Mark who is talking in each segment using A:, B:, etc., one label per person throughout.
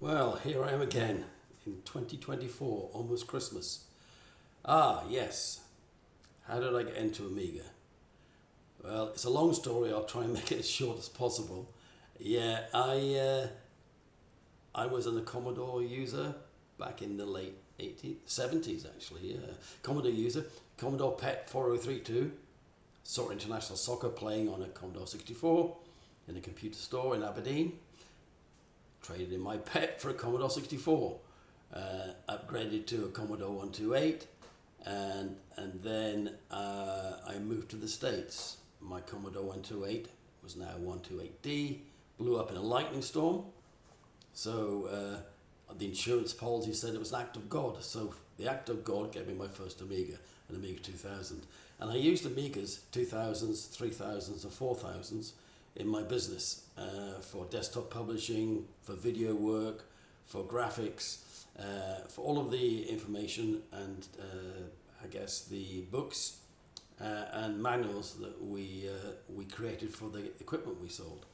A: Well, here I am again in 2024, almost Christmas. Yes. How did I get into Amiga? Well, it's a long story. I'll try and make it as short as possible. Yeah, I was a Commodore user back in the late 70s actually. Commodore user, Commodore PET 4032. Saw international soccer playing on a Commodore 64 in a computer store in Aberdeen. Traded in my PET for a Commodore 64. Upgraded to a Commodore 128, and then I moved to the States. My Commodore 128 was now 128D, blew up in a lightning storm. So the insurance policy said it was an act of God. So the act of God gave me my first Amiga, an Amiga 2000. And I used Amigas 2000s, 3000s and 4000s in my business for desktop publishing, for video work, for graphics, for all of the information and I guess the books and manuals that we created for the equipment we sold.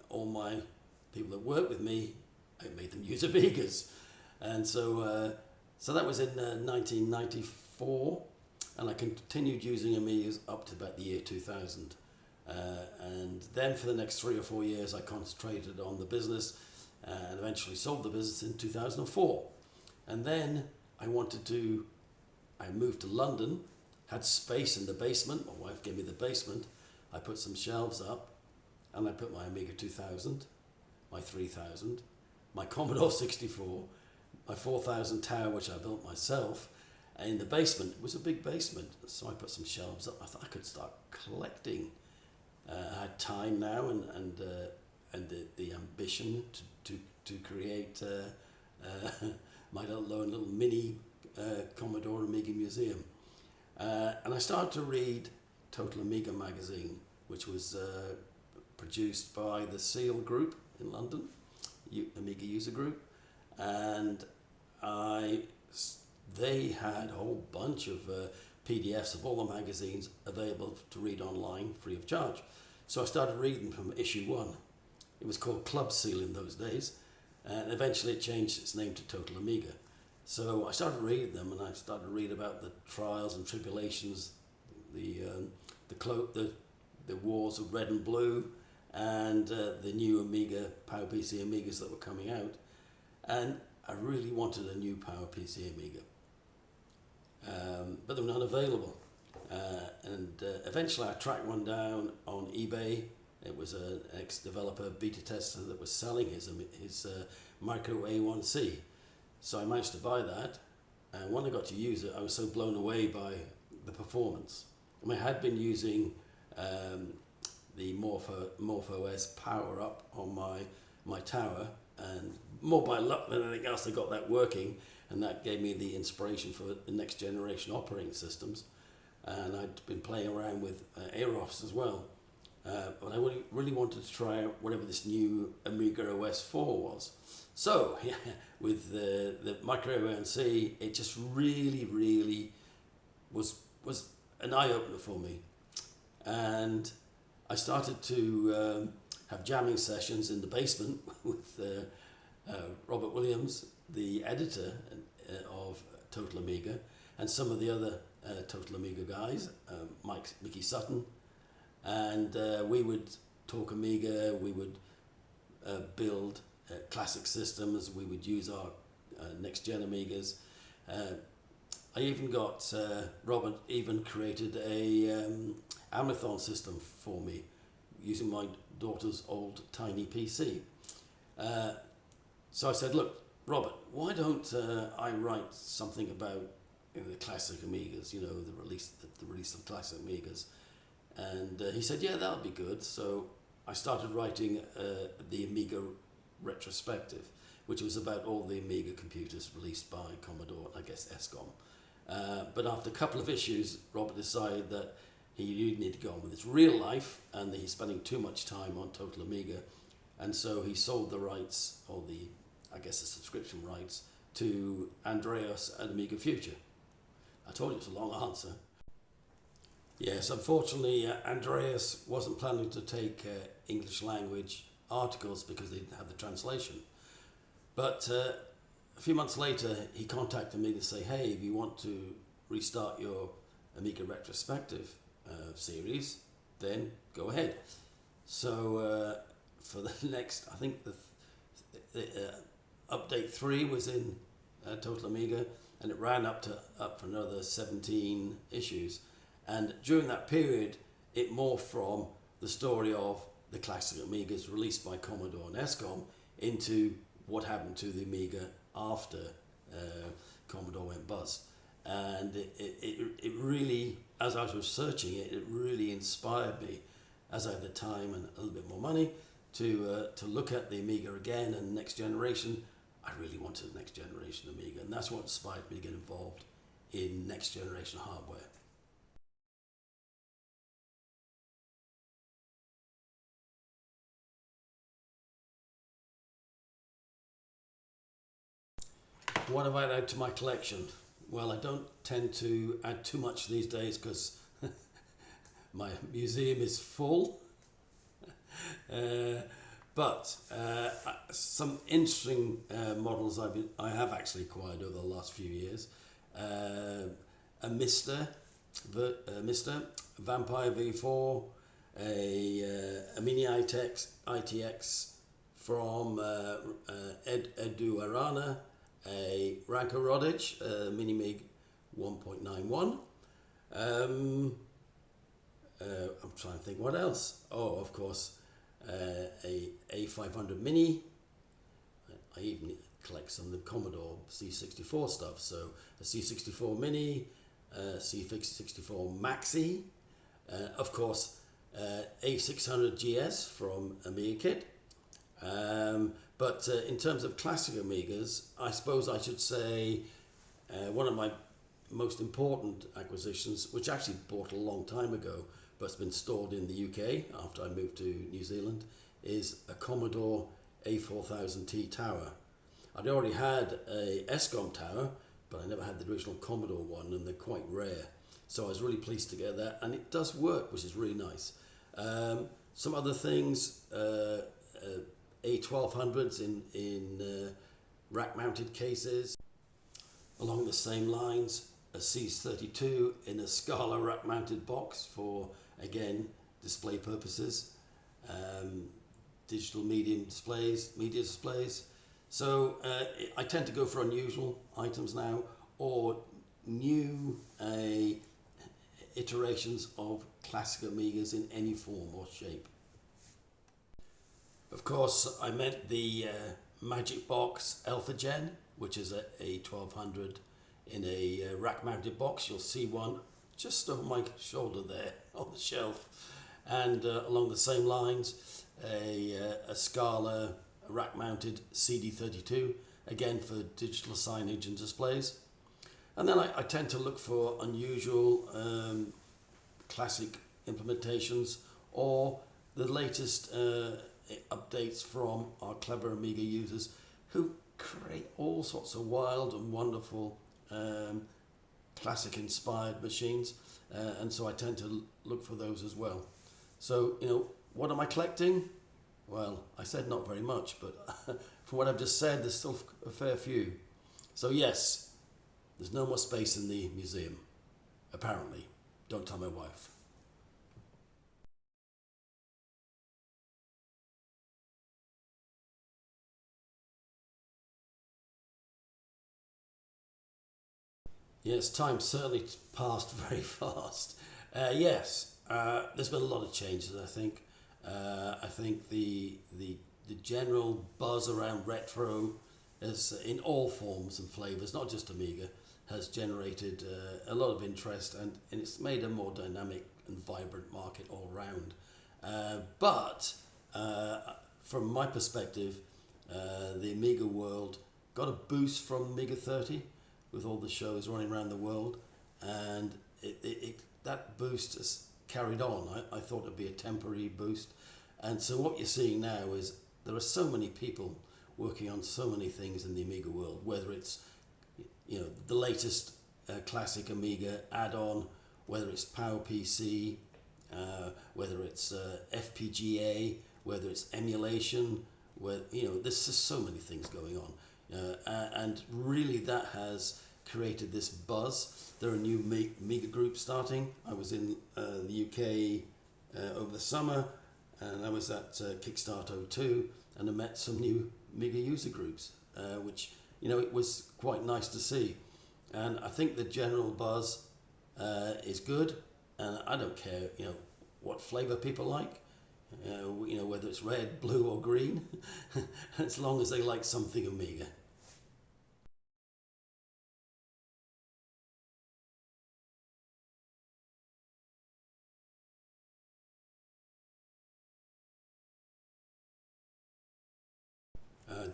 A: All my people that work with me, I made them use Amigas. And so that was in 1994, and I continued using Amigas up to about the year 2000. And then for the next 3 or 4 years I concentrated on the business and eventually sold the business in 2004. And then I moved to London, had space in the basement. My wife gave me the basement. I put some shelves up and I put my Amiga 2000, my 3000, my Commodore 64, my 4000 tower, which I built myself, in the basement. It was a big basement, so I put some shelves up. I thought I could start collecting. I had time now and the ambition to create my little mini Commodore Amiga museum. And I started to read Total Amiga magazine, which was produced by the Seal Group in London, Amiga User Group, and they had a whole bunch of PDFs of all the magazines available to read online free of charge. So I started reading from issue 1. It was called Club Seal in those days, and eventually it changed its name to Total Amiga. So I started reading them, and I started to read about the trials and tribulations, the wars of red and blue, and the new Amiga, PowerPC Amigas that were coming out. And I really wanted a new PowerPC Amiga. But they were not available. Eventually I tracked one down on eBay. It was an ex-developer beta tester that was selling his micro A1C. So I managed to buy that, and when I got to use it, I was so blown away by the performance. I had been using the MorphOS Power Up on my tower, and more by luck than anything else, I got that working, and that gave me the inspiration for the next generation operating systems. And I'd been playing around with Aerofs as well. But I really wanted to try out whatever this new Amiga OS 4 was. So, yeah, with the micro A1C, it just really was an eye-opener for me. And I started to have jamming sessions in the basement with Robert Williams, the editor of Total Amiga, and some of the other Total Amiga guys, Mickey Sutton, and we would talk Amiga, we would build classic systems, we would use our next-gen Amigas. I even got, Robert even created a Amigathon system for me using my daughter's old tiny PC. So I said, look, Robert, why don't I write something about the classic Amigas, the release of classic Amigas? And he said, yeah, that'll be good. So I started writing the Amiga retrospective, which was about all the Amiga computers released by Commodore, I guess ESCOM. But after a couple of issues, Robert decided that he needed to go on with his real life, and that he's spending too much time on Total Amiga. And so he sold the rights, or the subscription rights, to Andreas at Amiga Future. I told you it's a long answer. Yes, unfortunately, Andreas wasn't planning to take English language articles because they didn't have the translation. But a few months later, he contacted me to say, hey, if you want to restart your Amiga retrospective series, then go ahead. So for the next, I think the update 3 was in Total Amiga, and it ran up for another 17 issues. And during that period, it morphed from the story of the classic Amigas released by Commodore and ESCOM into what happened to the Amiga after Commodore went bust. And it really, as I was researching it, it really inspired me, as I had the time and a little bit more money, to look at the Amiga again and next generation. I really wanted the next generation Amiga, and that's what inspired me to get involved in next generation hardware. What have I added to my collection? Well, I don't tend to add too much these days because my museum is full. But some interesting models I have actually acquired over the last few years. A Mister, Vampire V4, a Mini ITX from Edu Arana, a Ranko Rodic, Mini MiG 1.91. I'm trying to think what else. Oh, of course, a A500 Mini. I even collect some of the Commodore C64 stuff. So a C64 Mini, C64 Maxi, of course, A600 GS from Amiga Kit. But in terms of classic Amigas, I suppose I should say one of my most important acquisitions, which I actually bought a long time ago, but it's been stored in the UK after I moved to New Zealand, is a Commodore A4000T tower. I'd already had a ESCOM tower, but I never had the original Commodore one, and they're quite rare. So I was really pleased to get that, and it does work, which is really nice. Some other things, A1200s in rack-mounted cases. Along the same lines, a C32 in a Scala rack-mounted box for, again, display purposes. Digital media displays. So I tend to go for unusual items now, or new iterations of classic Amigas in any form or shape. Of course, I meant the Magic Box Alpha Gen, which is a 1200 in a rack-mounted box. You'll see one just over my shoulder there on the shelf. And along the same lines, a Scala rack-mounted CD32, again for digital signage and displays. And then I tend to look for unusual classic implementations or the latest updates from our clever Amiga users who create all sorts of wild and wonderful classic inspired machines, and so I tend to look for those as well. So, what am I collecting? Well, I said not very much, but from what I've just said, there's still a fair few. So yes, there's no more space in the museum, apparently. Don't tell my wife. Yes, time certainly passed very fast. Yes, there's been a lot of changes, I think. I think the general buzz around retro, is in all forms and flavors, not just Amiga, has generated a lot of interest, and it's made a more dynamic and vibrant market all around. But from my perspective, the Amiga world got a boost from Amiga 30 with all the shows running around the world, and that boost has carried on. I thought it'd be a temporary boost, and so what you're seeing now is there are so many people working on so many things in the Amiga world, whether it's the latest classic Amiga add-on, whether it's PowerPC, whether it's FPGA, whether it's emulation, where there's just so many things going on, and really that has created this buzz. There are new Amiga groups starting. I was in the UK over the summer, and I was at Kickstart 02, and I met some new Amiga user groups, which it was quite nice to see. And I think the general buzz is good, and I don't care what flavor people like, whether it's red, blue or green, as long as they like something Amiga.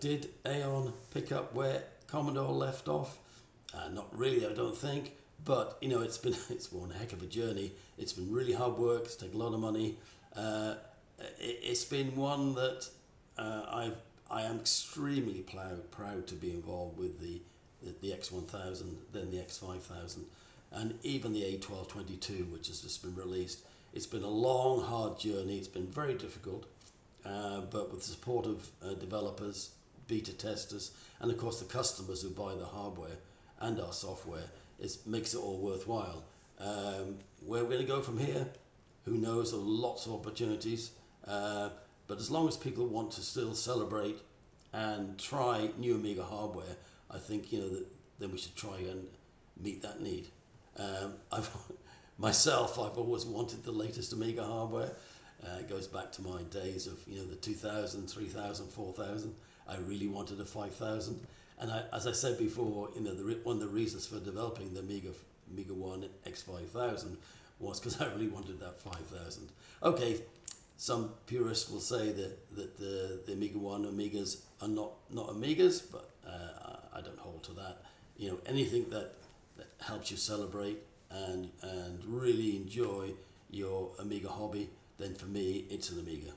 A: Did Aeon pick up where Commodore left off? Not really, I don't think. But it's been one heck of a journey. It's been really hard work. It's taken a lot of money. It's been one that I am extremely proud to be involved with the X1000, then the X5000, and even the A1222, which has just been released. It's been a long, hard journey. It's been very difficult, but with the support of developers, beta testers, and of course the customers who buy the hardware and our software, it makes it all worthwhile. Where we're going to go from here, who knows? There are lots of opportunities, but as long as people want to still celebrate and try new Amiga hardware, I think then we should try and meet that need. I've always wanted the latest Amiga hardware. It goes back to my days of the 2000, 3000, 4000. I really wanted a 5000, and as I said before, one of the reasons for developing the AmigaOne X5000 was because I really wanted that 5000. Okay, some purists will say that the AmigaOne Amigas are not Amigas, but I don't hold to that. Anything that helps you celebrate and really enjoy your Amiga hobby, then for me it's an Amiga.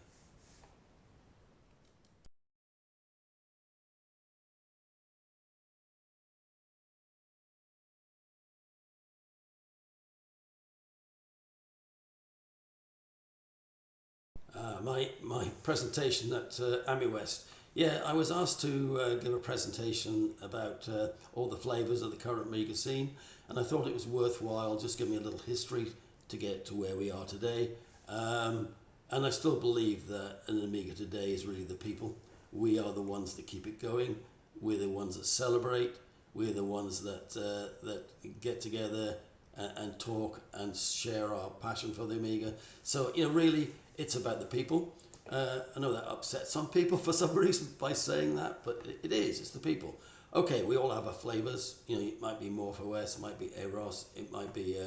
A: My presentation at AmiWest. Yeah, I was asked to give a presentation about all the flavours of the current Amiga scene, and I thought it was worthwhile just giving a little history to get to where we are today. And I still believe that an Amiga today is really the people. We are the ones that keep it going. We're the ones that celebrate. We're the ones that get together and talk and share our passion for the Amiga. So really, it's about the people. I know that upsets some people for some reason by saying that, but it is. It's the people. Okay, we all have our flavors. It might be Morph OS, it might be Eros, it might be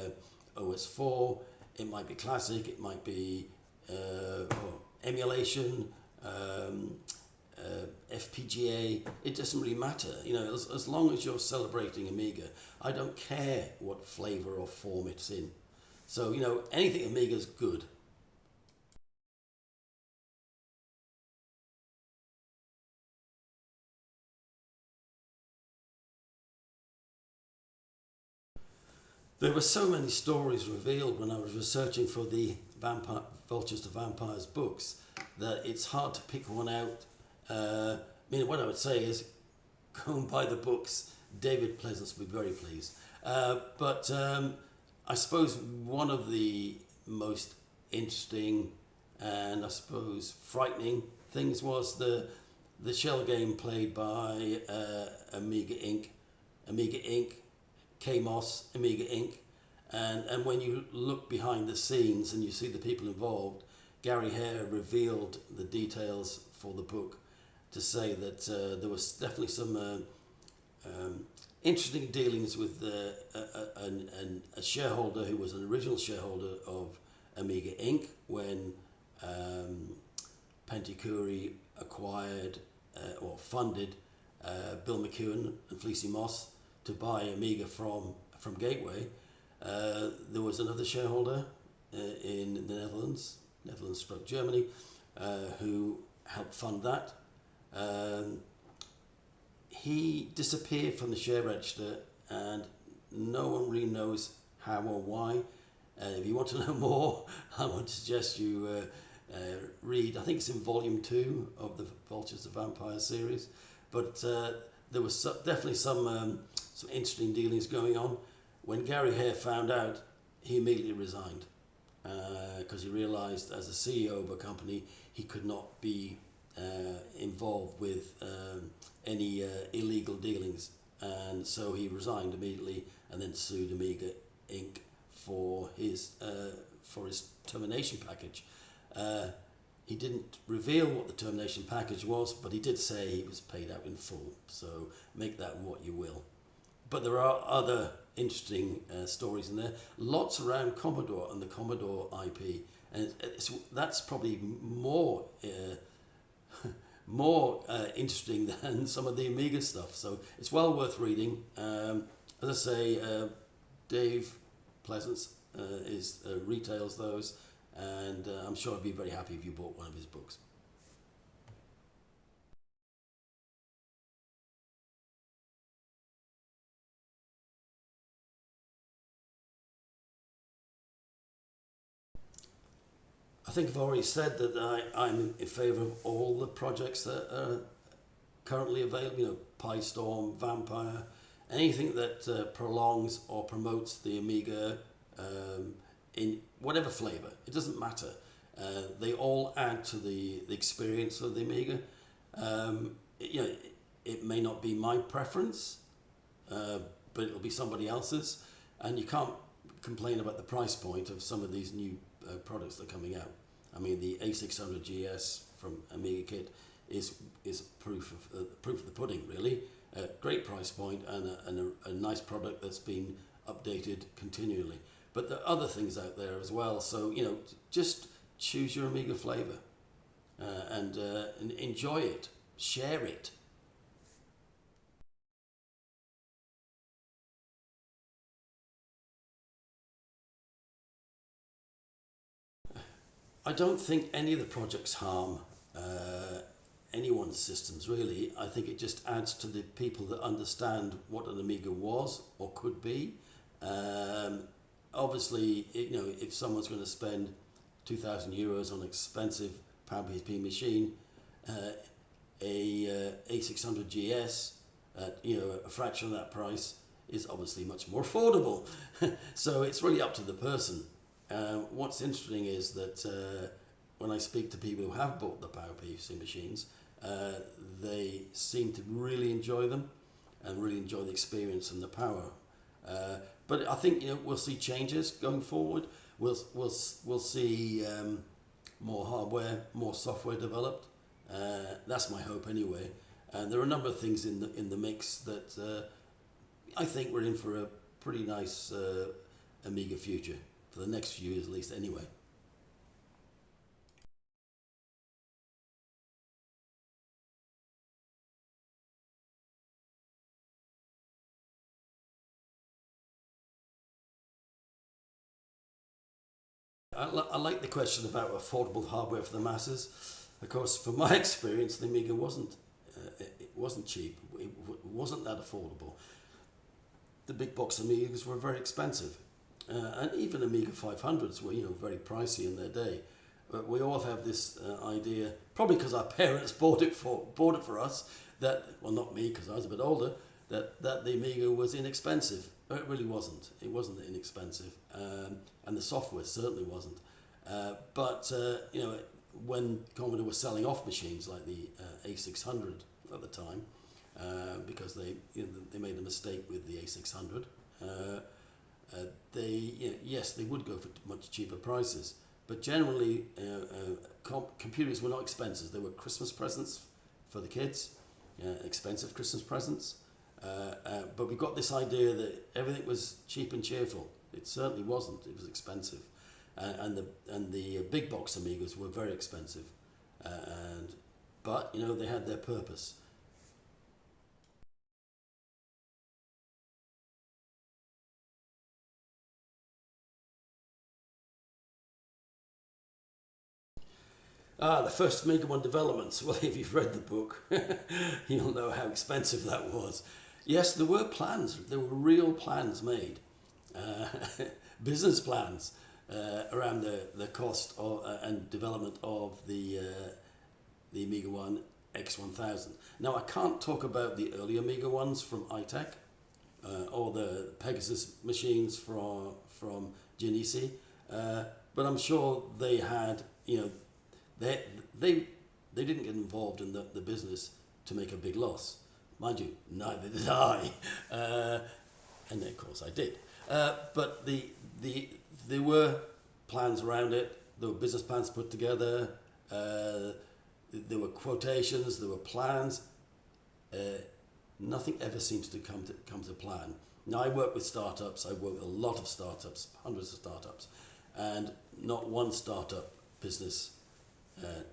A: OS4, it might be classic, it might be emulation, FPGA. It doesn't really matter. As long as you're celebrating Amiga, I don't care what flavor or form it's in. So anything Amiga's good. There were so many stories revealed when I was researching for the Vultures to Vampires books that it's hard to pick one out. What I would say is go and buy the books. David Pleasance will be very pleased. But I suppose one of the most interesting and I suppose frightening things was the shell game played by Amiga Inc., KMOS, Amiga Inc. And when you look behind the scenes and you see the people involved, Gary Hare revealed the details for the book to say that there was definitely some interesting dealings with a shareholder who was an original shareholder of Amiga Inc. when Penticuri acquired or funded Bill McEwen and Fleecy Moss to buy Amiga from Gateway. There was another shareholder in the Netherlands stroke Germany, who helped fund that. He disappeared from the share register and no one really knows how or why. If you want to know more, I would suggest you read. I think it's in volume 2 of the Vultures of Vampire series, but there was definitely some interesting dealings going on. When Gary Hare found out, he immediately resigned because he realised as a CEO of a company he could not be involved with any illegal dealings, and so he resigned immediately and then sued Amiga Inc. for his termination package. He didn't reveal what the termination package was, but he did say he was paid out in full, so make that what you will. But there are other interesting stories in there, lots around Commodore and the Commodore IP, and that's probably more interesting than some of the Amiga stuff, so it's well worth reading. As I say, Dave Pleasance retails those, and I'm sure I'd be very happy if you bought one of his books. I think I've already said that I'm in favour of all the projects that are currently available, you know, PyStorm, Vampire, anything that prolongs or promotes the Amiga in whatever flavour. It doesn't matter. They all add to the experience of the Amiga. It may not be my preference, but it'll be somebody else's, and you can't complain about the price point of some of these new products that are coming out. I mean, the A600GS from Amiga Kit is proof of the pudding, really. Great price point and a nice product that's been updated continually. But there are other things out there as well. So, you know, just choose your Amiga flavour and enjoy it, share it. I don't think any of the projects harm anyone's systems, really. I think it just adds to the people that understand what an Amiga was or could be. Obviously, if someone's going to spend €2,000 on an expensive PowerPC machine, a A600GS at a fraction of that price is obviously much more affordable. So it's really up to the person. What's interesting is that when I speak to people who have bought the PowerPC machines, they seem to really enjoy them and really enjoy the experience and the power. But I think we'll see changes going forward. We'll see more hardware, more software developed. That's my hope anyway. And there are a number of things in the mix that I think we're in for a pretty nice Amiga future for the next few years, at least. Anyway. I like the question about affordable hardware for the masses. Of course, from my experience, the Amiga wasn't cheap. It wasn't that affordable. The big box Amigas were very expensive, and even Amiga 500s were very pricey in their day. But we all have this idea, probably because our parents bought it for us. That, well, not me because I was a bit older. That the Amiga was inexpensive. It really wasn't. It wasn't inexpensive, and the software certainly wasn't. But when Commodore was selling off machines like the A600 at the time, because they made a mistake with the A600, they would go for much cheaper prices. But generally, computers were not expensive. They were Christmas presents for the kids, expensive Christmas presents. But we got this idea that everything was cheap and cheerful. It certainly wasn't. It was expensive, and the big box Amigas were very expensive, but they had their purpose. The first AmigaOne developments. Well, if you've read the book, you'll know how expensive that was. Yes, there were real plans made, business plans, around the cost of, and development of the AmigaOne X1000. Now I can't talk about the early Amiga ones from iTech or the Pegasus machines from Genesi, but I'm sure they had, they didn't get involved in the business to make a big loss. Mind you, neither did I, and of course I did. But there were plans around it. There were business plans put together. There were quotations. There were plans. Nothing ever seems to come to plan. Now I work with startups. I work with a lot of startups, hundreds of startups, and not one startup business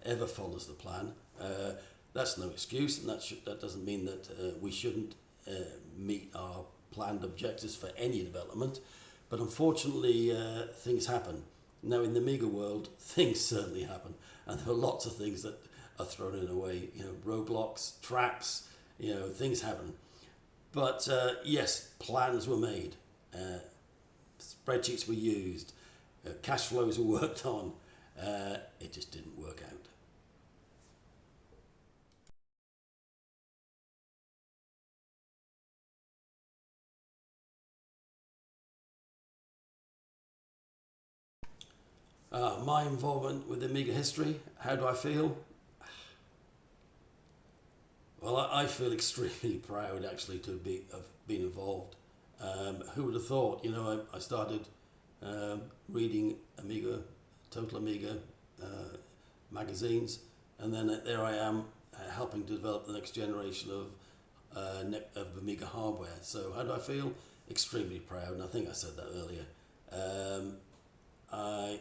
A: ever follows the plan. That's no excuse, and that doesn't mean that we shouldn't meet our planned objectives for any development. But unfortunately, things happen. Now in the Amiga world, things certainly happen, and there are lots of things that are thrown in a way. Roadblocks, traps. Things happen. But yes, plans were made, spreadsheets were used, cash flows were worked on. It just didn't work out. My involvement with Amiga history, how do I feel? Well, I feel extremely proud actually to have been involved. Who would have thought? I started reading Amiga, Total Amiga magazines, and then there I am helping to develop the next generation of Amiga hardware. So how do I feel? Extremely proud, and I think I said that earlier.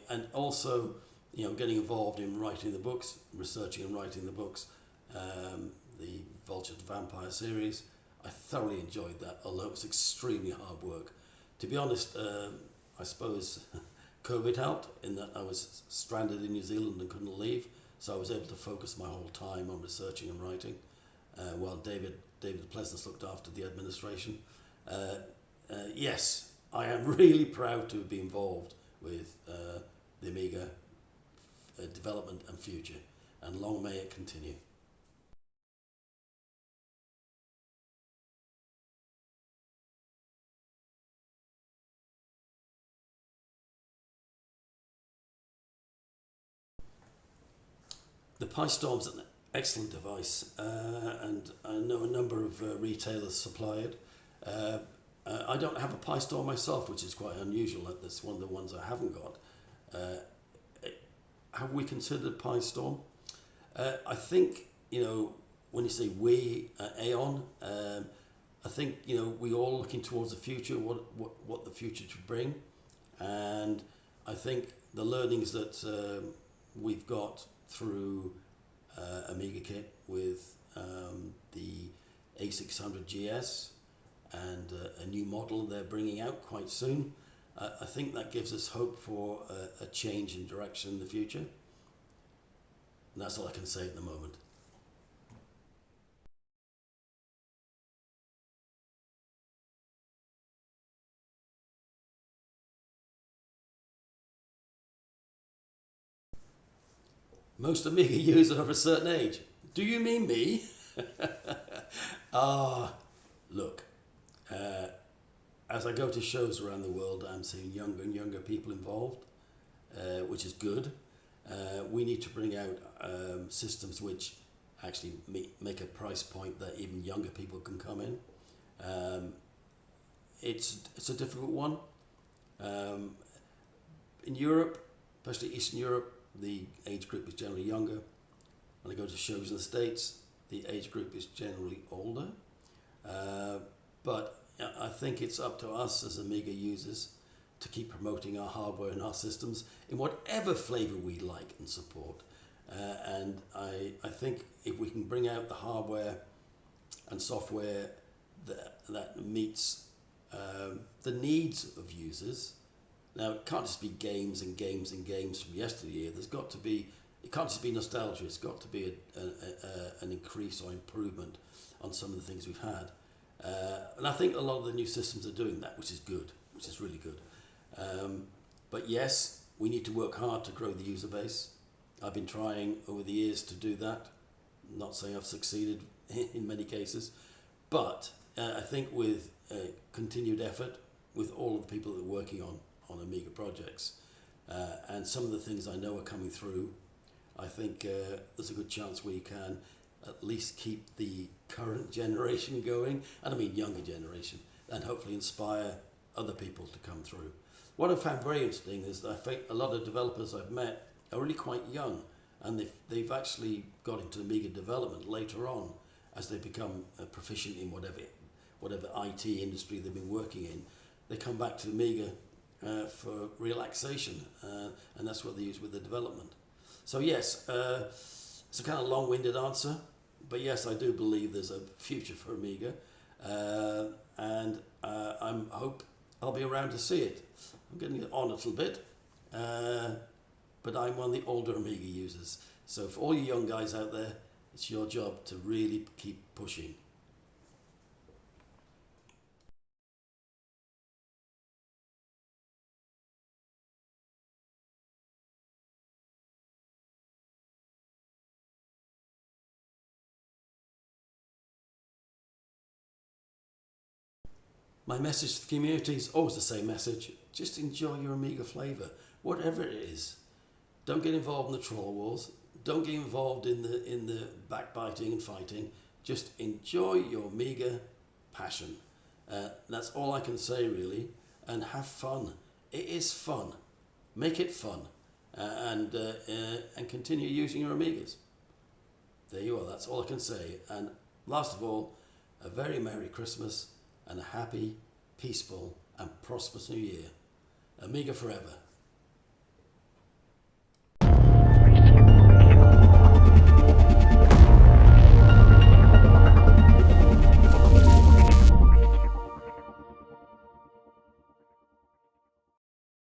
A: And also, getting involved in writing the books, researching and writing the books, the Vulture to Vampire series. I thoroughly enjoyed that, although it was extremely hard work. To be honest, I suppose COVID helped in that I was stranded in New Zealand and couldn't leave, so I was able to focus my whole time on researching and writing, while David Pleasance looked after the administration. Yes, I am really proud to be involved with the Amiga development and future, and long may it continue. The Pi Storm's an excellent device, and I know a number of retailers supply it. I don't have a Pi Storm myself, which is quite unusual. That's one of the ones I haven't got. Have we considered Pi Storm? I think, when you say we, Aeon, I think, we're all looking towards the future, what the future should bring. And I think the learnings that we've got through Amiga Kit with the A600GS and a new model they're bringing out quite soon. I think that gives us hope for a change in direction in the future. And that's all I can say at the moment. Most Amiga users are of a certain age. Do you mean me? Look, as I go to shows around the world, I'm seeing younger and younger people involved, which is good. We need to bring out systems which actually make a price point that even younger people can come in. It's a difficult one. In Europe, especially Eastern Europe, the age group is generally younger. When I go to shows in the States, the age group is generally older. But I think it's up to us as Amiga users to keep promoting our hardware and our systems in whatever flavor we like and support. And I think if we can bring out the hardware and software that meets the needs of users. Now, it can't just be games and games and games from yesteryear. There's got to be, it can't just be nostalgia. It's got to be an increase or improvement on some of the things we've had. And I think a lot of the new systems are doing that, which is good, which is really good. But yes, we need to work hard to grow the user base. I've been trying over the years to do that. Not saying I've succeeded in many cases, but I think with continued effort, with all of the people that are working on Amiga projects, and some of the things I know are coming through, I think there's a good chance we can at least keep the current generation going, and I mean younger generation, and hopefully inspire other people to come through. What I found very interesting is that I think a lot of developers I've met are really quite young, and they've actually got into Amiga development later on as they become proficient in whatever IT industry they've been working in. They come back to Amiga for relaxation, and that's what they use with the development. So yes, it's a kind of long-winded answer, but yes, I do believe there's a future for Amiga, and I hope I'll be around to see it. I'm getting on a little bit, but I'm one of the older Amiga users. So for all you young guys out there, it's your job to really keep pushing. My message to the community is always the same message. Just enjoy your Amiga flavour, whatever it is. Don't get involved in the troll wars. Don't get involved in the backbiting and fighting. Just enjoy your Amiga passion. That's all I can say really. And have fun. It is fun. Make it fun, and continue using your Amigas. There you are. That's all I can say. And last of all, a very Merry Christmas and a happy, peaceful and prosperous New Year. Amiga forever.